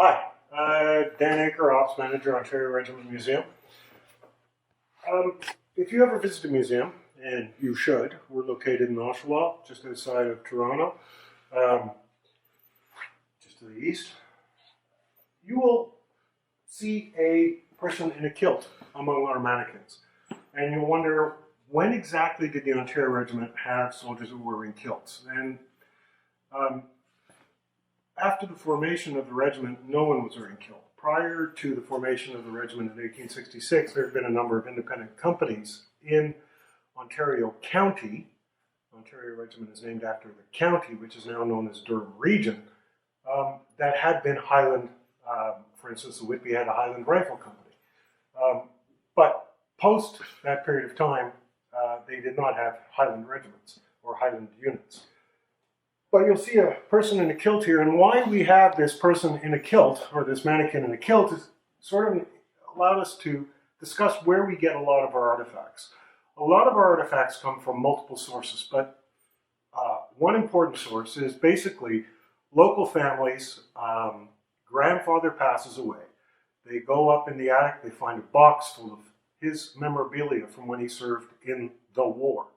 Hi, Dan Acre, Ops Manager, Ontario Regiment Museum. If you ever visit a museum, and you should, we're located in Oshawa, just outside of Toronto, just to the east, you will see a person in a kilt among our mannequins. And you'll wonder, when exactly did the Ontario Regiment have soldiers who were wearing kilts? And after the formation of the regiment, no one was wearing kilt. Prior to the formation of the regiment in 1866, there had been a number of independent companies in Ontario County. Ontario Regiment is named after the county, which is now known as Durham Region, that had been Highland. For instance, the Whitby had a Highland Rifle Company. But post that period of time, they did not have Highland regiments or Highland units. But you'll see a person in a kilt here, and why we have this person in a kilt, or this mannequin in a kilt, is sort of allowed us to discuss where we get a lot of our artifacts. A lot of our artifacts come from multiple sources, but one important source is basically local families. Grandfather passes away. They go up in the attic, they find a box full of his memorabilia from when he served in the war.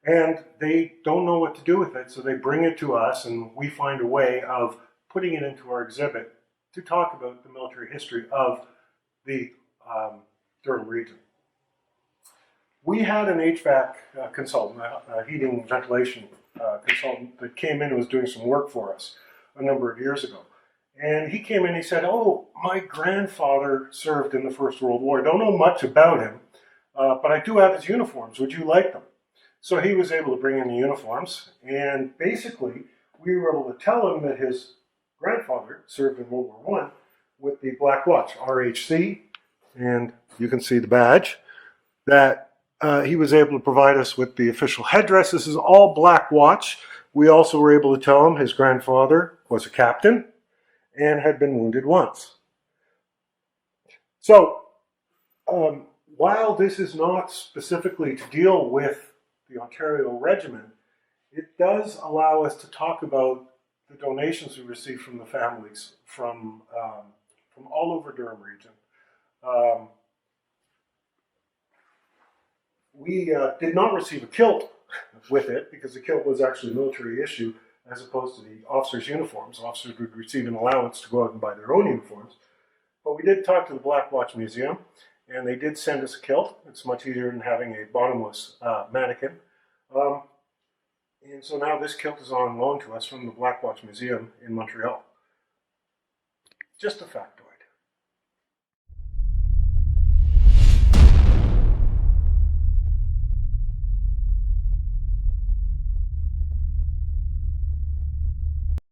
And they don't know what to do with it, so they bring it to us, and we find a way of putting it into our exhibit to talk about the military history of the Durham region. We had an HVAC consultant, a heating and ventilation consultant that came in and was doing some work for us a number of years ago. And he came in and he said, "Oh, my grandfather served in the First World War. I don't know much about him, but I do have his uniforms. Would you like them?" So he was able to bring in the uniforms, and basically we were able to tell him that his grandfather served in World War I with the Black Watch, RHC, and you can see the badge, that he was able to provide us with the official headdress. This is all Black Watch. We also were able to tell him his grandfather was a captain and had been wounded once. So, while this is not specifically to deal with the Ontario Regiment, it does allow us to talk about the donations we received from the families from all over Durham region. We did not receive a kilt with it because the kilt was actually a military issue as opposed to the officers' uniforms. Officers would receive an allowance to go out and buy their own uniforms. But we did talk to the Black Watch Museum, and they did send us a kilt. It's much easier than having a bottomless mannequin. And so now this kilt is on loan to us from the Black Watch Museum in Montreal. Just a factoid.